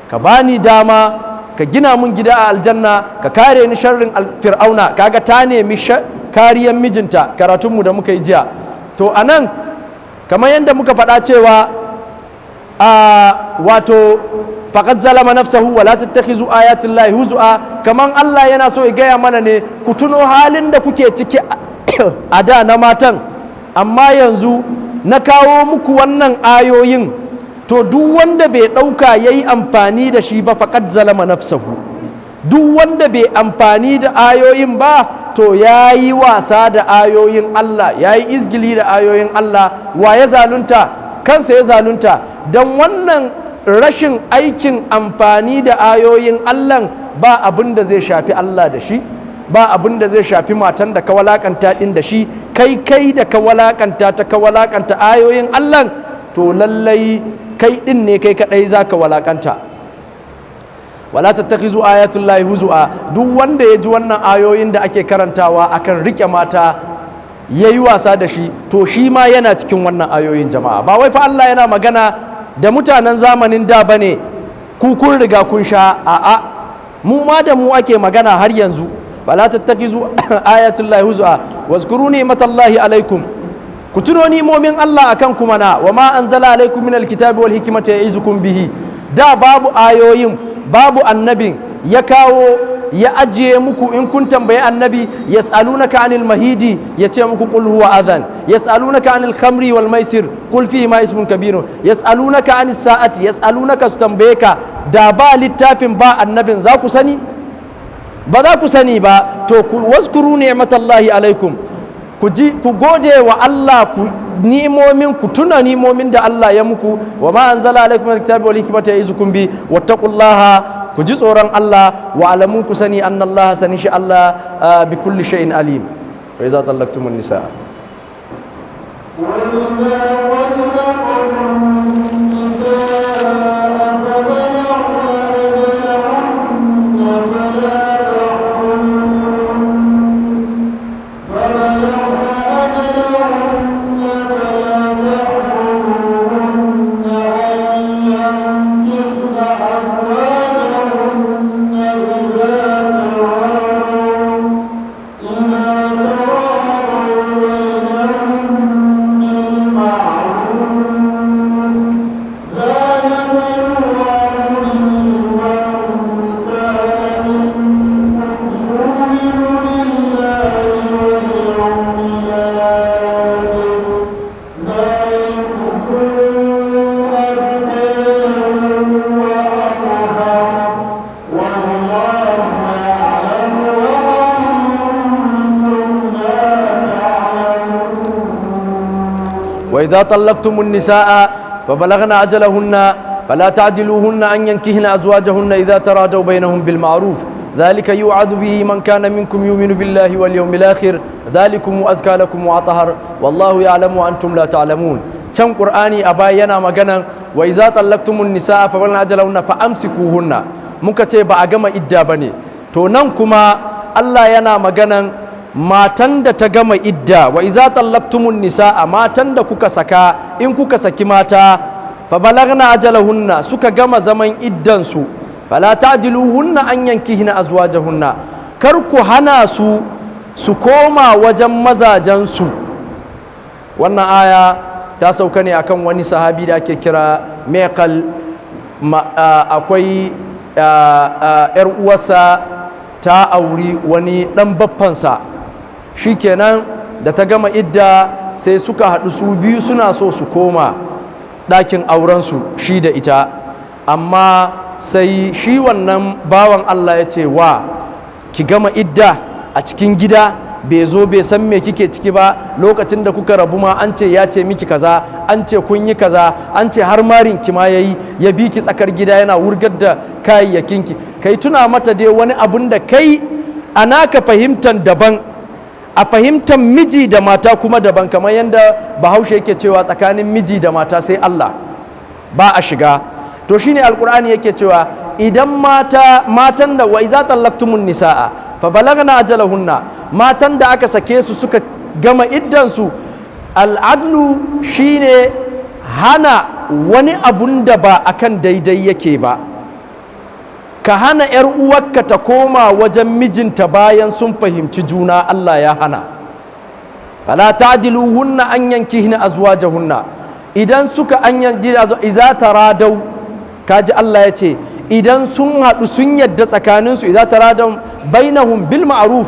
ka bani dama ka gina mun gida a aljanna ka kare ni sharrin fir'auna. Kaga ta nemi kariyar mijinta, karatunmu da muka yi jiya. To anan kamar yadda muka faɗa cewa wato faqad zalama nafsahu wa la tattakhizu ayati llahi huzua, kaman Allah yana so ya gaya mana ne ku tuno halin da kuke ciki a da na matan, amma yanzu na kawo muku wannan ayoyin, to duk wanda bai ɗauka ya yi amfani da shi ba faqad zalama nafsahu. Duk wanda bai amfani da ayoyin ba to ya yi wasa da ayoyin Allah, ya yi izgili da ayoyin Allah. Wa ya zalunta? Kansa ya zalunta. Don wannan rashin aikin amfani da ayoyin Allah ba abin da zai shafi Allah da shi, ba abin da zai shafi matan da ka walakanta din da shi. Kai da ka walakanta ta ka walakanta ayoyin Allah, to lallai kai din ne kai kadai zaka walakanta. Wala tattakhizu ayatullahi huzua. Duk wanda ya ji wannan ayoyin da ake karantawa akan rike mata yayi wasa da shi, to shi ma yana cikin wannan ayoyin jama'a. Ba wai fa Allah yana magana da mutanen zamanin da bane ku kun riga kun sha, a'a mu ma da mu ake magana har yanzu. Wala tattakhizu ayatullahi huzua wazkuru ni'matallahi alaikum. Ku tuno ni'imomin Allah akan kuma na wa ma anzala alaikum minal kitabi wal hikmati ya'izukum bihi. Da babu ayoyin, babu annabin ya kawo ya ajiye muku. In kun tambayi annabi, yas'alunaka anil mahidi, ya ce muku qul huwa adhan. Yas'alunaka anil khamri wal maisir, qul fihi ma ismun kabirun. Yas'alunaka anis sa'ati, yas'alunaka, su tambaye ka. Da ba littafin ba annabin, za ku sani? Ba za ku sani ba. To wazkuru ni'matallahi alaikum, ku gode wa Allah, ku ni'imomin, ku tuna ni'imomin da Allah ya muku. Wa ma anzala alaikum alkitabi wal hikmata ya'izukum bi wattaqullaha, ku ji tsoron Allah. Wa alamu, ku sani annallaha, sani shi Allah bi kulli shay'in alim. Wa idza tallaqtumun nisaa وإذا طلقتم النساء فبلغن أجلهن فلا تعدلوهن أن ينكحن أزواجهن إذا تراضوا بينهم بالمعروف ذلك يوعظ به من كان منكم يؤمن بالله واليوم الآخر ذلكم أزكى لكم وأطهر والله يعلم وأنتم لا تعلمون. can Qur'ani a baya yana magana wa iza tallaqtumun nisaa fa balagna ajalahunna fa amsikuhunna, muka ce ba a gama idda bane. To nan kuma Allah yana maganan matan da ta gama idda. Wa iza tallaqtumun nisaa, matan da kuka saka, in kuka saki mata fa balagna ajalahunna, suka gama zaman iddan su, fala ta'diluhunna an yankihna azwajahunna, kar ku hana su su koma wajen mazajen su. Wannan aya ta sauka ne akan wani sahabi da ake kira Meqal. Akwai yar uwarsa ta auri wani dan baffansa, shikenan da ta gama idda sai suka haɗu su biyu suna so su koma ɗakin aurensu shi da ita, amma sai shi wannan bawan Allah ya ce wa ki gama idda a cikin gida, bai zo bai san me kike ciki ba. Lokacin da kuka rabu ma an ce ya ce miki kaza, an ce kun yi kaza, an ce har marin ki ma yayi, ya bi ki tsakar gida yana wurgar da kayayyakin ki. Kai tuna mata dai wani abun da kai ana ka fahimtan daban, a fahimtar miji da mata kuma daban, kamar yadda Bahaushe yake cewa tsakanin miji da mata sai Allah, ba a shiga. To shine alkur'ani yake cewa idan matan da wa iza tallaqtumun nisaa fa balagna ajalahunna, matan da aka sake su suka gama iddansu, al'adlu shine hana wani abun da ba akan daidai yake ba. ka hana 'yar uwarka ta koma wajen mijinta bayan sun fahimci juna, Allah ya hana. fala ta'diluhunna an yankihna azwajahunna, idan suka an iza taradau, kaji Allah ya ce idan sun haɗu sun yadda tsakaninsu, iza taradau bainahum bil ma'ruf,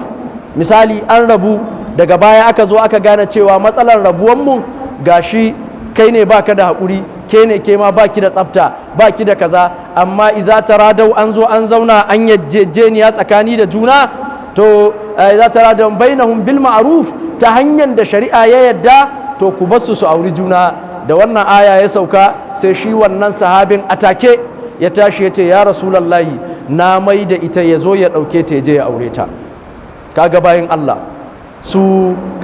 misali an rabu daga baya aka zo aka gane cewa matsalar rabuwanmu gashi kai ne baka da haƙuri, ke ne ke ma baki da tsafta, baki da kaza, amma iza taradau an zo an zauna an yajjejeniya tsakani da juna, to iza taradau bainahum bil ma'ruf, ta hanyar da shari'a ya yadda, to ku basu su auri juna. Da wannan aya ya sauka sai shi wannan sahabin atake ya tashi ya ce ya rasulallahi na mai da ita, ya zo ya ɗauke ta ya je ya aure ta. Kaga bayan Allah su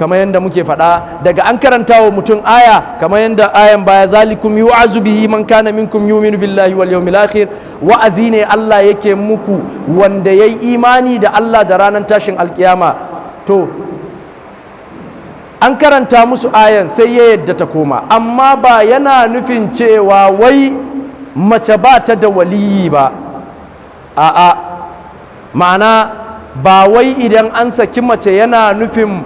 kamar yadda muke faɗa, daga an karanta wa mutum aya kamar yadda ayan baya, zalikum yu'azu bihi man kana minkum yu'minu billahi wal yawmil akhir, wa'azi ne Allah yake muku wanda yayi imani da Allah da ranar tashin alkiyama. To an karanta musu ayan sai ya yadda ta koma, amma ba yana nufin cewa wai mace ba ta da waliyi ba, a'a, ma'ana ba wai idan an saki mace yana nufin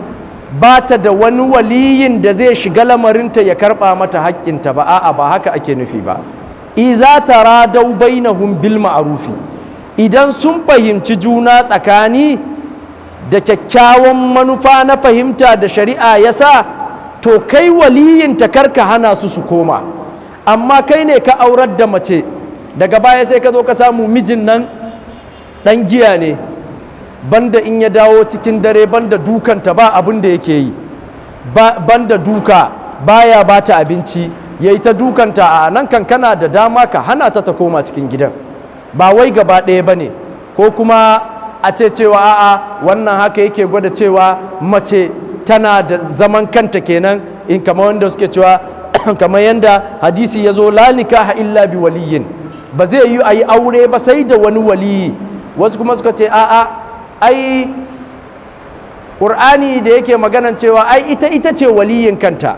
ba ta da wani waliyin da zai shiga lamarinta ya karɓa mata haƙƙinta ba, a'a, ba haka ake nufi ba. Iza taradau bainahum bil ma'rufi, idan sun fahimci juna tsakani da kyakkyawan manufa na fahimta da shari'a ya sa, to kai waliyinta karka hana su su koma. Amma kai ne ka aurar da mace, daga baya sai ka zo ka samu mijin nan ɗan giya ne, banda in ya dawo cikin dare, banda dukanta ba abin da yake yi, banda duka baya ba ta abinci, ya yi ta dukanta. A nan kankana da dama ka hana ta koma cikin gidan, ba wai gaba ɗaya ba ne, ko kuma a ce cewa a'a wannan haka yake gwada cewa mace tana da zaman kanta kenan, in kamar wanda suke cewa kamar yanda hadisi ya zo la nikaha illa bi waliyin, ba zai yi a yi aure ba sai da wani waliyi. Wasu kuma suka ce a'a ai ƙur'ani da yake maganan cewa ai ita ce waliyin kanta,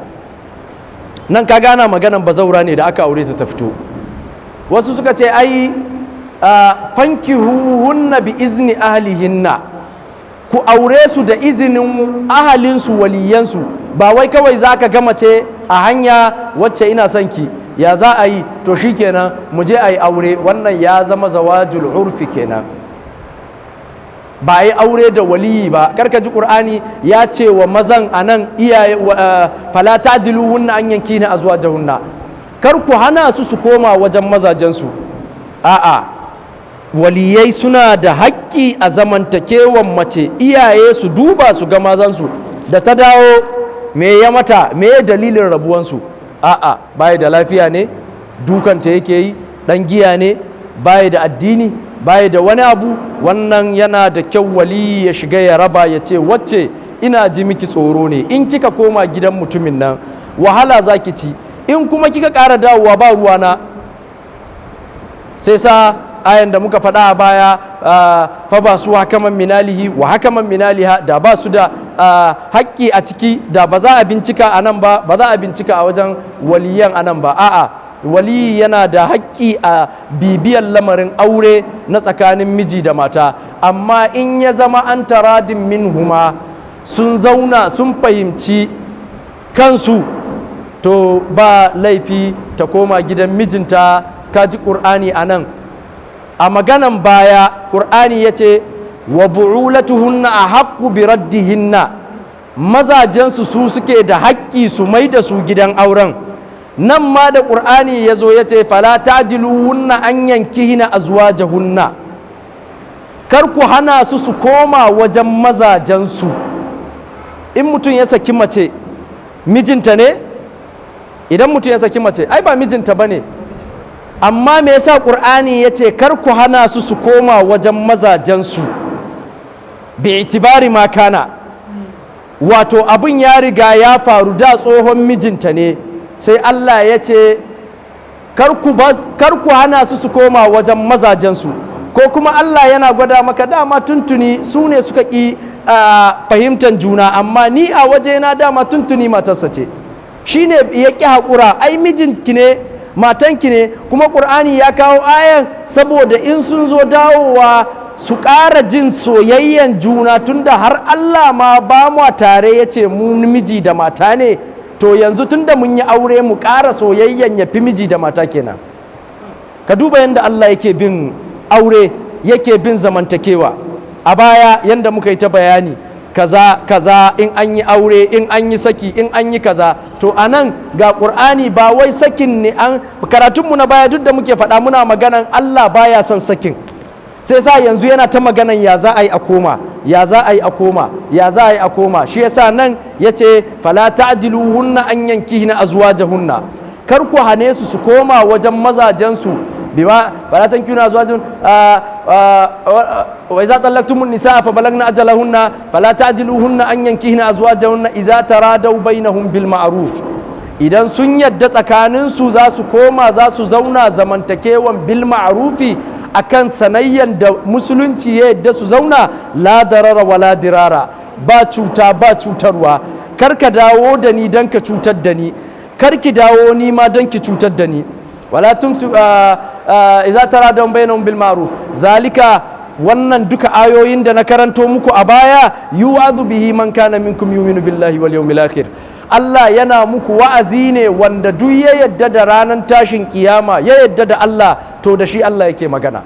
nan ka gana maganan bazaura ne da aka aure ta fito. Wasu suka ce ai fankihuhunna bi izni ahlihinna, ku aure su da izinin ahalinsu waliyansu, ba wai kawai za ka gama ce a hanya wacce ina son ki, ya za a yi, to shi kenan mu je a yi aure, wannan ya zama zawajul urfi kenan, ba a yi aure da waliyi ba. Karka ji ƙur'ani ya ce wa mazan a nan iyaye fala ta'diluhunna an yankina azwajahunna, kar ku hana su su koma wajen mazajensu, a'a, waliyai suna da haƙƙi a zamantakewan mace, iyaye su duba su ga mazansu da ta dawo me ya mata, me ya dalilin rabuwansu, a'a, baya da lafiya ne, dukanta yake yi, ɗan giya ne, baya da addini, baya da wani abu, wannan yana da kyau waliyi ya shiga ya raba, ya ce wacce ina ji miki tsoro ne, in kika koma gidan mutumin nan wahala za ki ci, in kuma kika ƙara dawowa ba ruwana. Sai sa ayan da muka faɗa a baya, fa ba su hakaman minalihi wa hakaman minaliha, da ba su da haƙƙi a ciki, da ba za a bincika a nan ba, ba za a bincika a wajen waliyan a nan ba, a'a, waliyi yana da haƙƙi a bibiyar lamarin aure na tsakanin miji da mata. Amma in ya zama an taradin minhuma, sun zauna sun fahimci kansu, to ba laifi ta koma gidan mijinta. Kaji ƙur'ani a nan a maganan baya, ƙur'ani ya ce wa bu'ulatuhunna a haƙƙu bi raddihinna, mazajensu su suke da haƙƙi su mai da su gidan auren. Nan ma da ƙur'ani ya zo ya ce fala ta'diluhunna an yankihina azwajahunna, kar ku hana su su koma wajen mazajensu. In mutum ya saki mace, mijinta ne? Idan mutum ya saki mace, ai ba mijinta ba ne, amma me yasa ƙur'ani ya ce kar ku hana su su koma wajen mazajensu, bi itibari ma kana, wato abin ya riga ya faru, da tsohon mijinta ne, sai Allah ya ce kar ku hana su su koma wajen mazajensu, ko kuma Allah yana gwada maka dama tuntuni su ne suka ƙi fahimtar juna, amma ni a wajena dama tuntuni matarsa ce, shi ne ya ƙi haƙura, ai mijinki ne, matanki ne, kuma ƙur'ani ya kawo ayan saboda in sun zo dawowa su ƙara jin soyayyen juna, tunda har Allah ma ba mu tare ya ce mu miji da mata ne, to yanzu tunda mun yi aure mu ƙara soyayyen ya fi miji da mata kenan. Ka duba yadda Allah yake bin aure, yake bin zamantakewa. A baya yadda muka yi ta bayani, kaza in an yi aure, in an yi saki, in an yi kaza, to a nan ga ƙur'ani ba wai sakin ne, an karatunmu na baya duk da muke faɗa muna maganan Allah baya son sakin, sai sa yanzu yana ta maganan ya za a yi a koma, ya za a yi a koma, ya za a yi a koma. Shi yasa nan ya ce fala ta'diluhunna an yankihna azwajahunna, kar ku hane su koma wajen mazajensu, bima fala tankihuna azwajahun wa idza talaqtumun nisaa fa balagna ajalahunna fala ta'diluhunna an yankihna azwajahunna idza taradaw bainahum bil ma'ruf. Idan sun yadda tsakaninsu za su koma za su zauna zamantakewan bil ma'rufi akan sanayyan da musulunci ya yadda su zauna, la darara wala dirara, ba cuta ba cutarwa. Kar ka dawo da ni don ka cutar da ni, kar ki dawo ni ma don ki cutar da ni. Wala tumsu idza taradaw bainahum bil ma'ruf, zalika wannan duka ayoyin da na karanto muku a baya yu'adhu bihi man kana minkum yu'minu billahi wal yawmil akhir. Allah yana muku wa'azi ne wanda duk ya yadda da ranar tashin kiyama, ya yadda da Allah, to da shi Allah yake magana.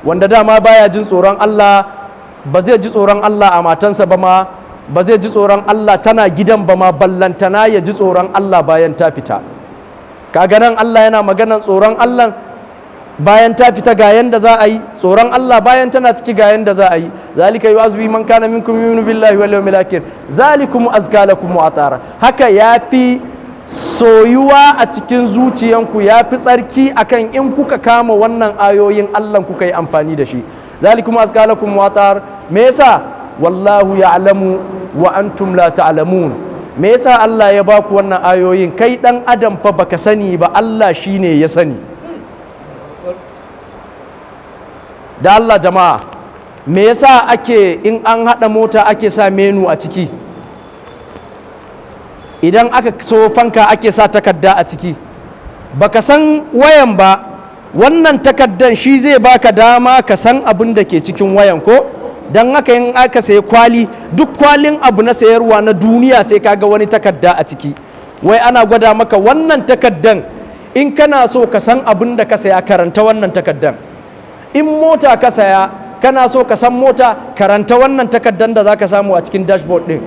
Wanda dama baya jin tsoron Allah, ba zai ji tsoron Allah a matansa ba ma, ba zai ji tsoron Allah tana gidan ba ma, ballantana ya ji tsoron Allah bayan ta fita. Kaga nan Allah yana maganan tsoron Allah bayan ta fita ga yanda za a yi, tsoron Allah bayan tana ciki ga yanda za a yi. Zalika yu'azu bi man kana minkum yu'minu billahi wal yawmil akhir zalikum azka lakum wa atara. Haka yafi soyuwa a cikin zuciyanku, yafi tsarki akan in kuka kama wannan ayoyin Allah kuka yi amfani da shi. Zalikum azka lakum wa atara. Me yasa? Wallahu ya'lamu wa antum la ta'lamun. Me yasa Allah ya baku wannan ayoyin? Kai dan adam fa baka sani ba, Allah shine ya sani. Da Allah jama'a, me yasa ake in an haɗa mota ake sa menu a ciki, idan aka so fanka ake sa takarda a ciki? Baka san wayan ba, wannan takardan shi zai baka dama ka san abin da ke cikin wayan ko? Don haka in aka sayi kwali, duk kwalin abu na sayarwa na duniya sai kaga wani takarda a ciki, wai ana gwada maka wannan takardan in kana so ka san abin da ka saya, karanta wannan takardan. In mota ka saya kana so ka san mota, karanta wannan takardar da zaka samu a cikin dashboard din.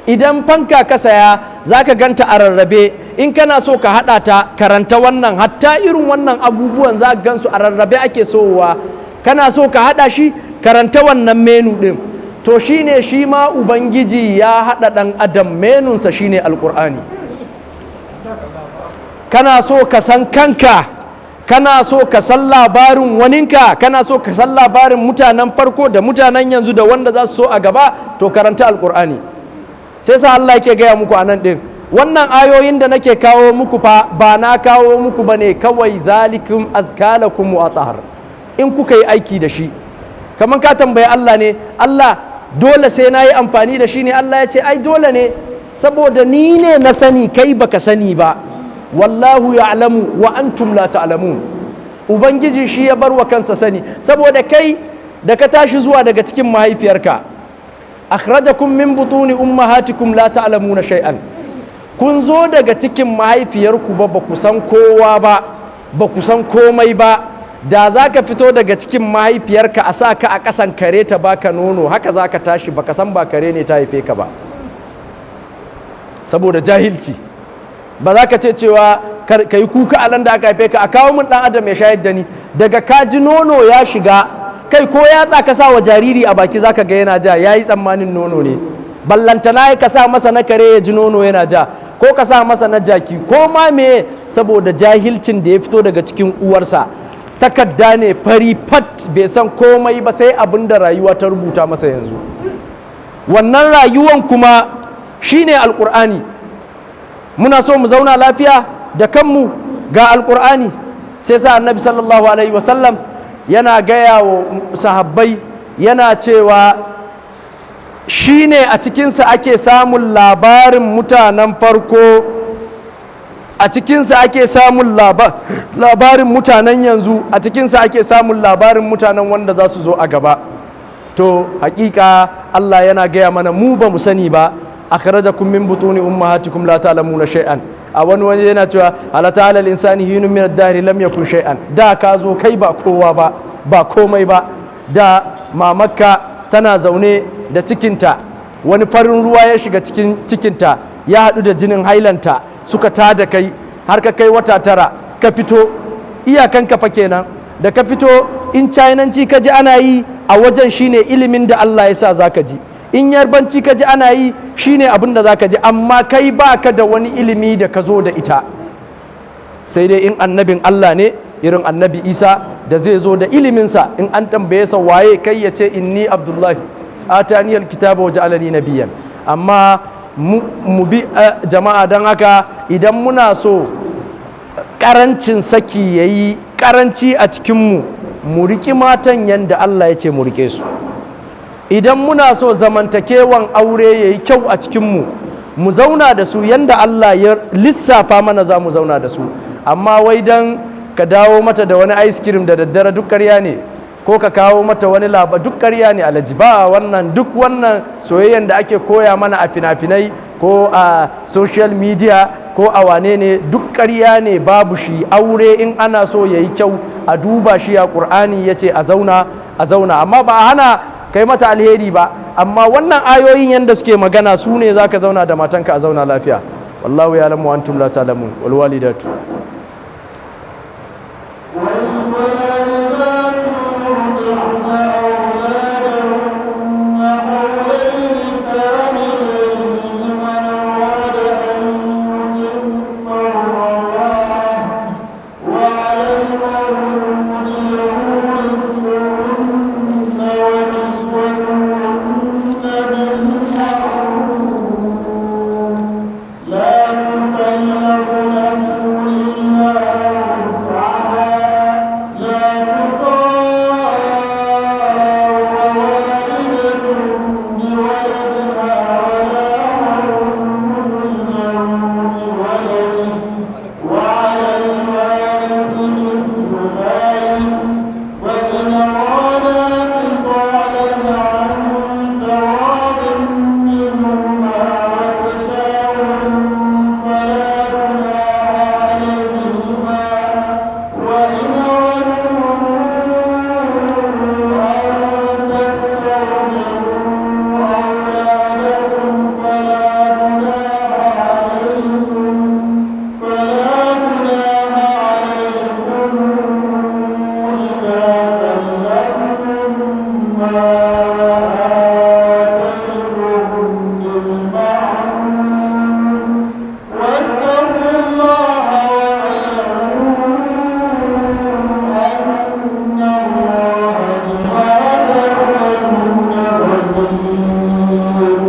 Idan fanka ka saya zaka ganta a rarrabe, in kana so ka hada ta, karanta wannan. Hatta irin wannan abubuwan za ka gansu a rarrabe ake sowa, kana so ka hada shi, karanta wannan menu din. To shine shi ma ubangiji ya hada dan adam, menunsa shine alqur'ani. Kana so ka san kanka, kana so ka san labarin waninka, kana so ka san labarin mutanen farko da mutanen yanzu da wanda za su so a gaba, to karanta alkur'ani. Sai sa Allah yake gaya muku anan din, wannan ayoyin da nake kawo muku fa ba na kawo muku bane kawai, zalikum azkalakum wa tahar, in kuka yi aiki da shi. Kaman ka tambaye Allah ne, Allah dole sai na yi amfani da shi ne? Allah ya ce ai dole ne, saboda ni ne na sani kai baka sani ba. Wallahu ya'lamu wa antum la ta'lamun. Ubangiji shi ya bar wa kansa sani, saboda kai da ka tashi zuwa daga cikin mahaifiyarka, akhrajakum min butuni ummahatikum la ta'lamuna shay'an. Kun zo daga cikin mahaifiyarku ba ku san kowa ba, ba ku san komai ba. Da za ka fito daga cikin mahaifiyarka a sa ka a ƙasan kare ta baka nono, haka za ka tashi baka san ba kare ne ta haife ka ba, saboda jahilci. Ba za ka ce cewa ka yi kuka a da aka haife ka, a kawo min dan adam ya shayar da ni. Daga kaji nono ya shiga, kai ko yatsa ka sa wa jariri a baki za ka ga yana ja, ya yi tsammanin nono ne. Ballantana ka sa masa na kare ya ji nono yana ja, ko ka sa masa na jaki, ko ma me, saboda jahilcin da ya fito daga cikin uwarsa. Takadda ne fari fat, bai san komai ba sai abin da rayuwa ta rubuta masa yanzu. Wannan rayuwan kuma shine alkur'ani. Muna so mu zauna lafiya da kanmu, ga alkur'ani. Sai sa annabi sallallahu alaihi wasallam yana gaya wa sahabbai, yana cewa shi ne a cikinsa ake samun labarin mutanen farko a cikinsa ake samun labarin mutanen yanzu, a cikinsa ake samun labarin mutanen wanda za su zo a gaba. To hakika Allah yana gaya mana mu ba mu sani ba, akhrajakum min butuni ummahatikum la ta'lamuna shay'an. A wani waje yana cewa ala ta'ala al-insani hinun min ad-dahri lam yakun shay'an. Da ka zo kai ba kowa ba, ba komai ba. Da mamakka tana zaune da cikinta, wani farin ruwa ya shiga cikin cikinta, ya haɗu da jinin hailanta, suka tada kai har ka kai wata 9 ka fito, iyakan kafa kenan. Da ka fito in Chinanci ka ji ana yi a wajen shine ilimin da Allah ya sa zaka ji, in Yarbanci ka ji ana yi shine abin da zaka ji, amma kai baka da wani ilimi da ka zo da ita. Sai dai in annabin Allah ne irin annabi Isa da zai zo da iliminsa, in an tambaye sa waye kai ya ce inni Abdullahi atani alkitaba wa ja'alani nabiyyan. Amma mu bi jama'a, don haka idan muna so karancin saki yayi karanci a cikinmu, mu riƙi matan yanda Allah ya ce mu riƙe su. Idan muna so zamantakewan aure yayi kyau a cikinmu, mu zauna da su yanda Allah ya lissafa mana za mu zauna da su. Amma wai dan ka dawo mata da wani ice cream da daddare duk ƙarya ne, ko ka kawo mata wani duk ƙarya ne alaji. Ba wannan, duk wannan soyayyen da ake koya mana a fina-finai ko a social media ko a wane ne, duk ƙarya ne, babu shi. Aure in ana so ya yi kyau a duba shi a ƙur'ani ya ce a zauna, amma ba a hana kai mata alheri ba. Amma wannan ayoyin yanda suke magana su ne za ka zauna da matanka a zauna lafiya. Wallahu ya lamu wa antum la ta'lamun. Wal walidatu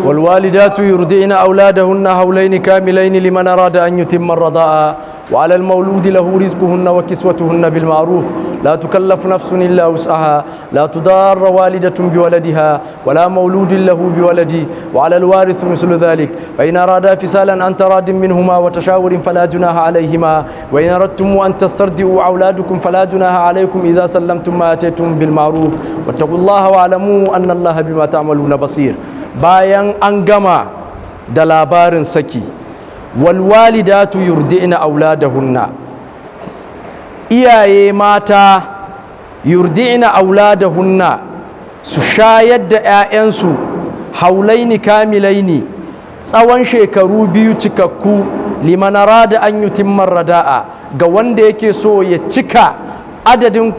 والوالدات يرضعن أولادهن حولين كاملين لمن أراد أن يتم الرضاعة وعلى المولود له رزقهن وكسوتهن بالمعروف لا تكلف نفس إلا وسعها لا تضار والدة بولدها ولا مولود له بولده وعلى الوارث مثل ذلك فإن أرادا فصالا عن تراض منهما وتشاور فلا جناح عليهما وإن أردتم أن تسترضعوا أولادكم فلا جناح عليكم إذا سلمتم ما آتيتم بالمعروف واتقوا الله واعلموا أن الله بما تعملون بصير. Bayan an gama da labarin saki, walwalidatu yurdi'na auladahunna, iyaye mata yurdi'na auladahunna su shayar da 'ya'yansu haulaini kamilaini tsawon shekaru 2 cikakku liman arada an yutimma rada'a ga wanda yake so ya cika adadin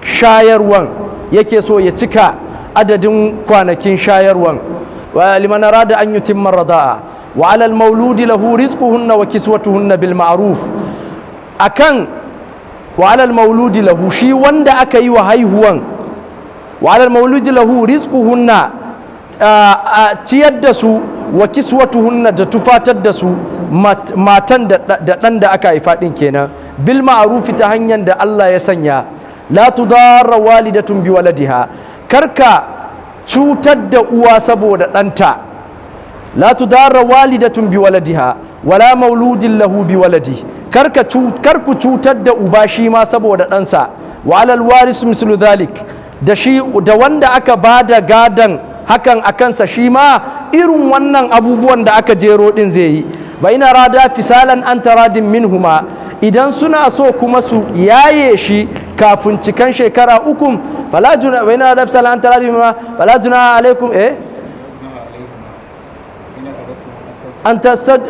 shayarwan, yake so ya cika adadin kwanakin shayarwan. Wa liman arada an yutimma rada'a wa 'alal mauludi lahu rizquhunna wa kiswatuhunna bil ma'ruf, akan wa 'alal mauludi lahu, shi wanda aka yi wa haihuwan, wa 'alal mauludi lahu rizquhunna, ciyar da su, wa kiswatuhunna da tufatar da su, matan da ɗan da aka haifa ɗin kenan, bil ma'rufi ta hanyar da Allah ya sanya. La tudarra walidatun bi waladiha, karka cutar da uwa saboda ɗanta. La tudarra walidatun bi waladiha, wala mauludin lahu bi waladi, kar ku cutar da uba shi ma saboda ɗansa, wa alal waris mislu dhalik, da wanda aka bada gadan hakan a kansa shi ma irin wannan abubuwan da aka jero din zai yi. Ba ina rada fisalan an taradin minhuma, idan suna so kuma su yaye shi kafin cikan shekara uku, fala juna wa ina rada fisalan an taradin minhuma fala juna alaikum an tasad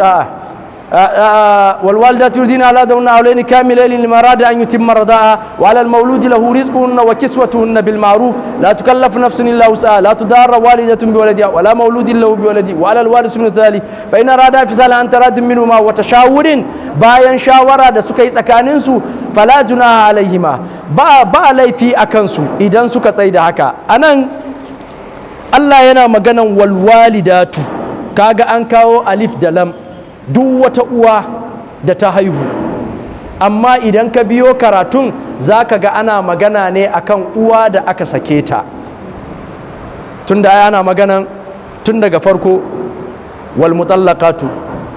والوالدات يرضين أولادهن حولين كاملين لمن أراد أن يتم الرضاعة وعلى المولود له رزقهن وكسوتهن بالمعروف لا تكلف نفس إلا وسعها لا تضار والدة بولدها ولا مولود له بولده وعلى الوارث من ذلك فإن أرادا فصالا عن تراض منهما وتشاور bayan shawara da suka yi tsakaninsu fala junaha alaihima ba laifi a kansu idan suka tsaye da haka. Anan Allah yana maganan walwalidatu, kaga an kawo alif da lam, duk wata uwa da ta haihu, amma idan ka biyo karatun za ka ga ana magana ne akan uwa da aka sake ta, tun da ana maganan tun daga farko wal mutallaqatu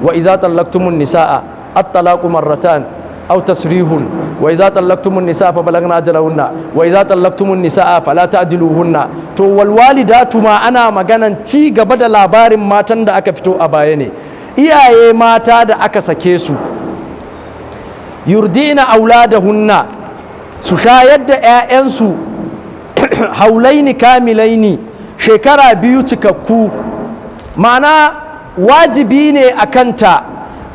wa iza tallaqtumun nisaa at-talaqu marratan aw tasrihun wa iza tallaqtumun nisaa fa balagna ajalahunna wa iza tallaqtumun nisaa fala ta'diluhunna. To wal walidatu ma ana maganan ci gaba da labarin matan da aka fito a baya ne, iyaye mata da aka sake su, yurdina auladahunna, su shayar da 'ya'yansu haulaini kamilaini, shekara 2 cikakku, ma'ana wajibi ne a kanta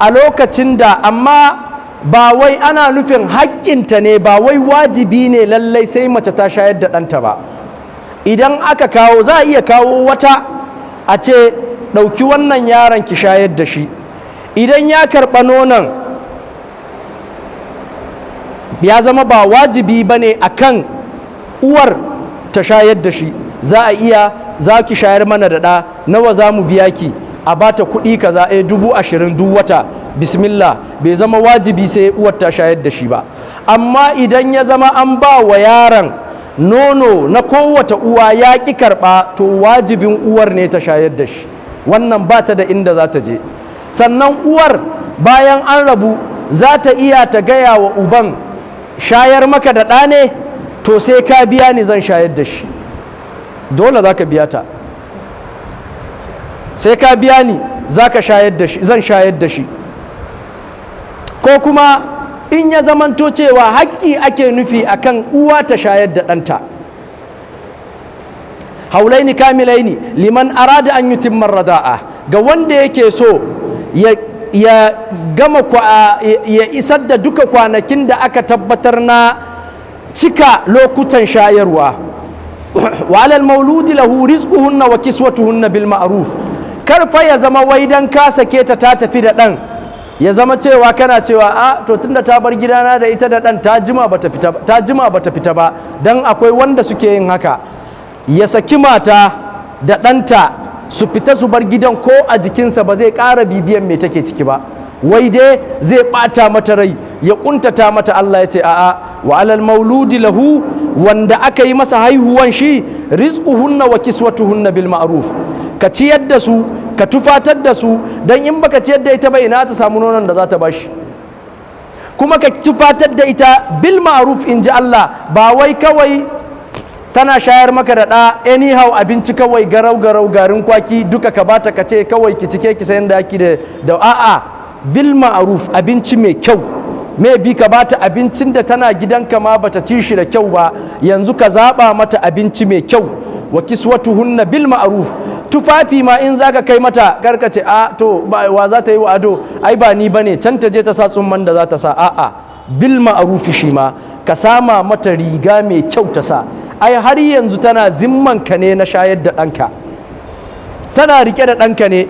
a lokacin da, amma ba wai ana nufin haƙƙinta ne, ba wai wajibi ne lallai sai mace ta shayar da ɗanta ba. Idan aka kawo, za a iya kawo wata a ce ɗauki wannan yaron ki shayar da shi, idan ya karɓa nonon ya zama ba wajibi ba ne a kan uwar ta shayar da shi, za a iya za ki shayar mana da ɗa, nawa za mu biya ki, a ba ta kuɗi kaza, 20,000 duk wata, bismillah, bai zama wajibi sai uwar ta shayar da shi ba. Amma idan ya zama an ba wa yaron nono na kowata uwa ya ƙi karɓa, to wajibin uwar ne ta shayar da shi, wannan ba ta da inda za ta je. Sannan uwar bayan an rabu za ta iya ta gaya wa uban, shayar maka da ɗa ne, to sai ka biya ni zan shayar da shi, dole za ka biya ta, sai ka biya ni za ka shayar da shi, zan shayar da shi. Ko kuma in ya zamanto cewa haƙƙi ake nufi akan uwa ta shayar da ɗanta, haulaini kamilaini liman arada an yutimma rada'a, ga wanda yake so ya gama ya isar da duka kwanakin da aka tabbatar na cika lokutan shayarwa. Wa alal mauludi lahu rizquhunna wa kiswatuhunna bil ma'ruf, karfa ya zama wai dan ka sake ta tafi da ɗan, ya zama cewa kana cewa a to tunda ta bar gidana da ita da ɗan ta jima bata fita ba, dan akwai wanda suke yin haka, ya saki mata da ɗanta su fita su bar gidan, ko a jikinsa ba zai ƙara bibiyan me take ciki ba, wai dai zai ɓata mata rai, ya ƙuntata mata. Allah ya ce a'a, wa alal mauludi lahu, wanda aka yi masa haihuwan shi, rizquhunna wa kiswatuhunna bil ma'ruf, ka ciyar da su, ka tufatar da su, dan in baka ciyar da ita ba ina ta samu nonon da za ta bashi, kuma ka tufatar da ita bil ma'ruf, in ji Allah, ba wai kawai tana shayar maka da ɗa anyhow abinci kawai garau garin kwaki duka ka bata ka ce kawai ki cike ki sayan da ki da a'a, bil ma'ruf, abinci mai kyau, me bi ka bata abincin da tana gidanka ma bata ci shi da kyau ba, yanzu ka zaba mata abinci mai kyau. Wa kiswatuhunna bil ma'ruf, tufafi ma in zaka kai mata karka ce a to wa za ta yi wa ado, ai ba ni bane, can ta je ta sa tsumman da za ta sa, a'a, bil ma'ruf shi ma ka sama mata riga mai kyau ta sa, ai har yanzu tana zimmanka ne na shayar da ɗanka, tana rike da ɗanka ne.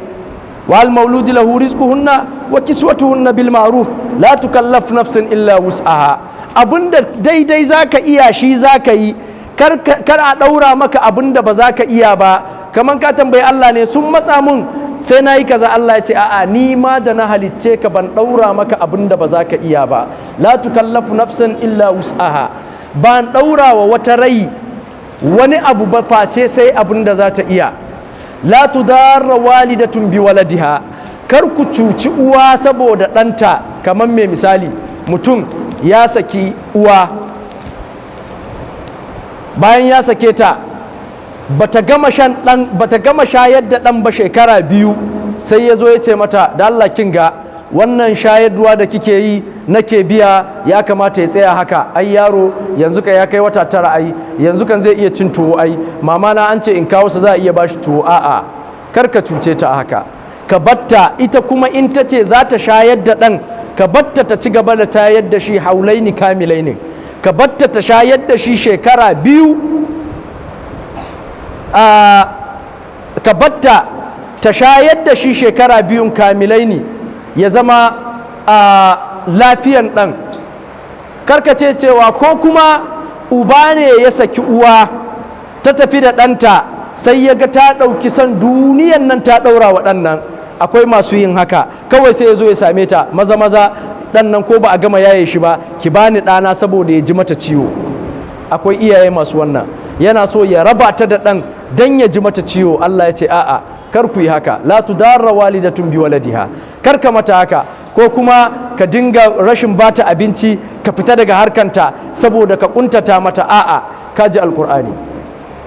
wal mauludi lahu rizquhunna wa kiswatuhunna bil ma'ruf la tukallaf nafsin illa wus'aha, abinda daidai zaka iya shi zaka yi, kar a daura maka abinda ba zaka iya ba. Kaman ka tambayi Allah ne, sun matsa mun sai na yi kaza, Allah ya ce a'a, ni ma da na halicce ka ban daura maka abinda ba zaka iya ba. La tukallafu nafsin illa wus'aha, ban daura wa wata rai wani abu ba face sai abinda za ta iya. La tudarra walidatun bi waladiha, kar ku cuci uwa saboda ɗanta. Kamar mai misali, mutum ya saki uwa, bayan ya sake ta bata gama shayar da ɗan ba shekara 2, sai ya zo ya ce mata da Allah kin ga wannan shayarwa da kike yi nake biya ya kamata ya tsaya haka, ai yaro yanzu ka ya kai wata 9, ai yanzu kan zai iya cin tuwo, ai mama na an ce in kawo sa za a iya bashi tuwo. A'a, kar ka cuce ta haka, ka batta ita kuma in ta ce za ta shayar da ɗan, ka batta ta ci gaba da tayar da shi haulaini kamilaini, ka batta ta shayar da shi shekara 2, ka batta ta shayar da shi shekara 2 kamilaini, ya zama lafiyan ɗan. Karkace cewa ko kuma uba ne ya saki uwa ta tafi da ɗanta, sai ya ga ta ɗauki son duniyan nan ta ɗaura wa ɗan nan. Akwai masu yin haka, kawai sai ya zo ya same ta, maza ɗan nan ko ba a gama yaye shi ba, ki bani ɗana saboda ya ji mata ciwo. Akwai iyaye masu wannan, yana so ya raba ta da ɗan dan ya ji mata ciwo. Allah ya ce a'a, kar ku yi haka, la tudarra walidatun bi waladiha, kar ka mata haka. Ko kuma ka dinga rashin bata abinci, ka fita daga harkanta saboda ka kuntata mata. A'a, ka ji alkur'ani,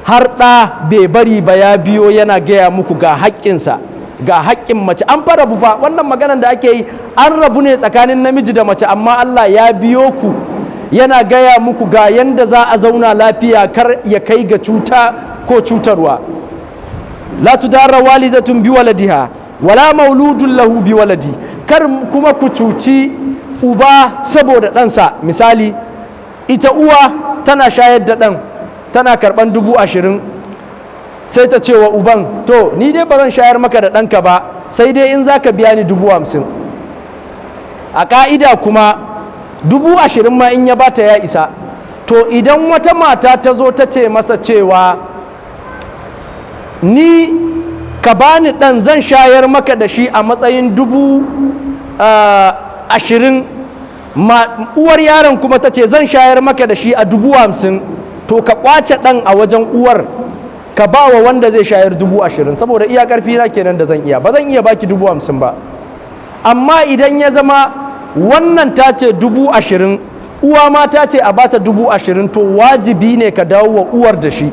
har ɗa bai bari ba ya biyo yana gaya muku ga haƙƙinsa, ga haƙƙin mace. An fara bufa wannan maganan da ake yi, an rabu ne tsakanin namiji da mace, amma Allah ya biyo ku yana gaya muku ga yanda za a zauna lafiya, kar ya kai ga cuta ko cutarwa. La tudarra walidatun bi waladiha wala mauludun lahu bi waladi, kar kuma ku cuci uba saboda ɗansa. Misali, ita uwa tana shayar da ɗan, tana karɓan 20,000, sai ta ce wa uban, to ni dai ba zan shayar maka da ɗanka ba, sai dai in za ka biya ni 50,000. A ƙa'ida kuma 20,000 ma in ya bata ya isa. To idan wata mata ta zo ta ce masa cewa ni ka bani ɗan zan shayar maka da shi a matsayin 20,000, uwar yaron kuma ta ce zan shayar maka da shi a 50,000, to ka kwace ɗan a wajen uwar, ka ba wa wanda zai shayar 20,000, saboda iya ƙarfi na kenan da zan iya, ba zan iya baki 50,000 ba. Amma idan ya zama wannan ta ce 20,000, uwa ma ta ce a bata 20,000, to wajibi ne ka dawo wa uwar da shi.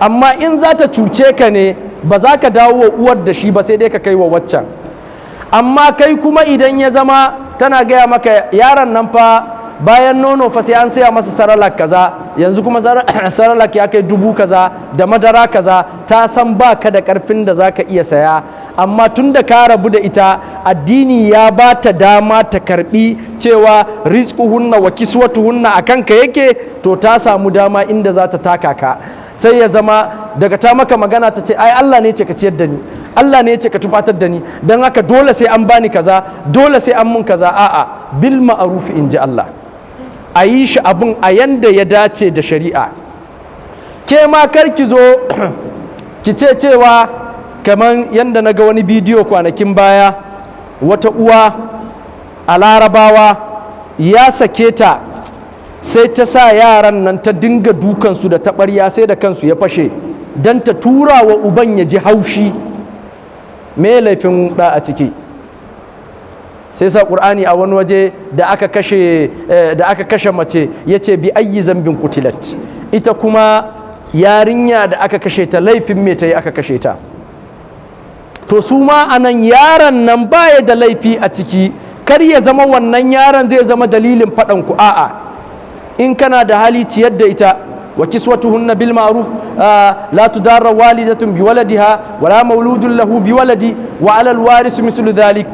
Amma in za ta cuce ka ne, ba za ka dawo wa uwar da shi ba, sai dai ka kai wa waccan. Amma kai kuma idan ya zama tana gaya maka yaron nan fa bayan nono fa sai an saya masa saralak kaza, yanzu kuma saralak ya kai 1000 kaza da madara kaza, ta san ba ka da karfin da za ka iya saya. Amma tun da ka rabu da ita, addini ya ba ta dama ta karbi cewa rizquhunna wa kiswatuhunna a kanka yake, to ta samu dama inda za ta taka ka. Sai ya zama daga ta maka magana ta ce ai Allah ne ce ka ciyar da ni, Allah ne ce ka tufatar da ni, don haka dole sai an bani kaza, dole sai an mun kaza. A'a, bil ma'ruf in ji Allah, a yi shi abin a yanda ya dace da shari'a. Ke ma kar ki zo ki ce cewa, kamar yanda na ga wani bidiyo kwanakin baya, wata uwa a Larabawa ya sake ta, sai ta sa yaran nan ta dinga dukansu da taɓarya sai da kansu ya fashe, don ta tura wa uban ya ji haushi. Me laifin ɗa a ciki? Sai sa ƙur'ani a wani waje da aka kashe mace ya ce bi ayyi zambin kutilat, ita kuma yarinya da aka kashe ta laifin me ta yi aka kashe ta. To su ma anan yaron nan baya da laifi a ciki, kar ya zama wannan yaron zai zama dalilin faɗan ku. A'a, in kana da hali ciyar da ita, wa kiswatuhunna bil ma'ruf, la tudarra walidatun bi waladiha wala mauludun lahu bi waladi wa alal waris mislu dhalik.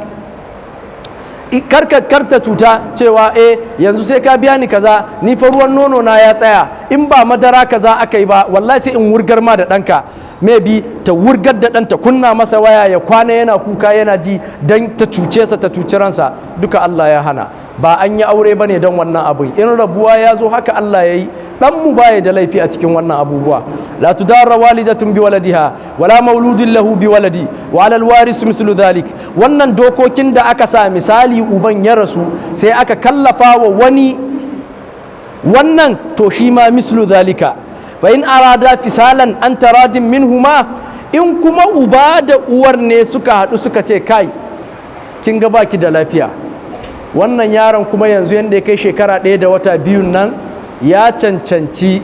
Karta cuta cewa yanzu sai ka biya ni kaza, ni fa ruwan nono na ya tsaya, in ba madara kaza aka yi ba wallahi sai in wurgar ma da ɗanka. Maybe ta wurgar da ɗanta, kunna masa waya ya kwana yana kuka yana ji don ta cuce sa, ta cuci ransa. Duka Allah ya hana. Ba an yi aure ba ne don wannan abin. In rabuwa ya zo haka Allah ya yi, ɗanmu baya da laifi a cikin wannan abubuwa. La tudarra walidatun bi waladiha wala mauludin lahu bi waladi wa alal waris mislu dhalik. Wannan dokokin da aka sa, misali uban ya rasu sai aka kallafa wa wani wannan, to shi ma mislu dhalika. Fa in arada fisalan an taradin minhuma, in kuma uba da uwar ne suka haɗu suka ce kai kin ga baki da lafiya, wannan yaron kuma yanzu yadda ya kai shekara 1 da wata 2 nan ya cancanci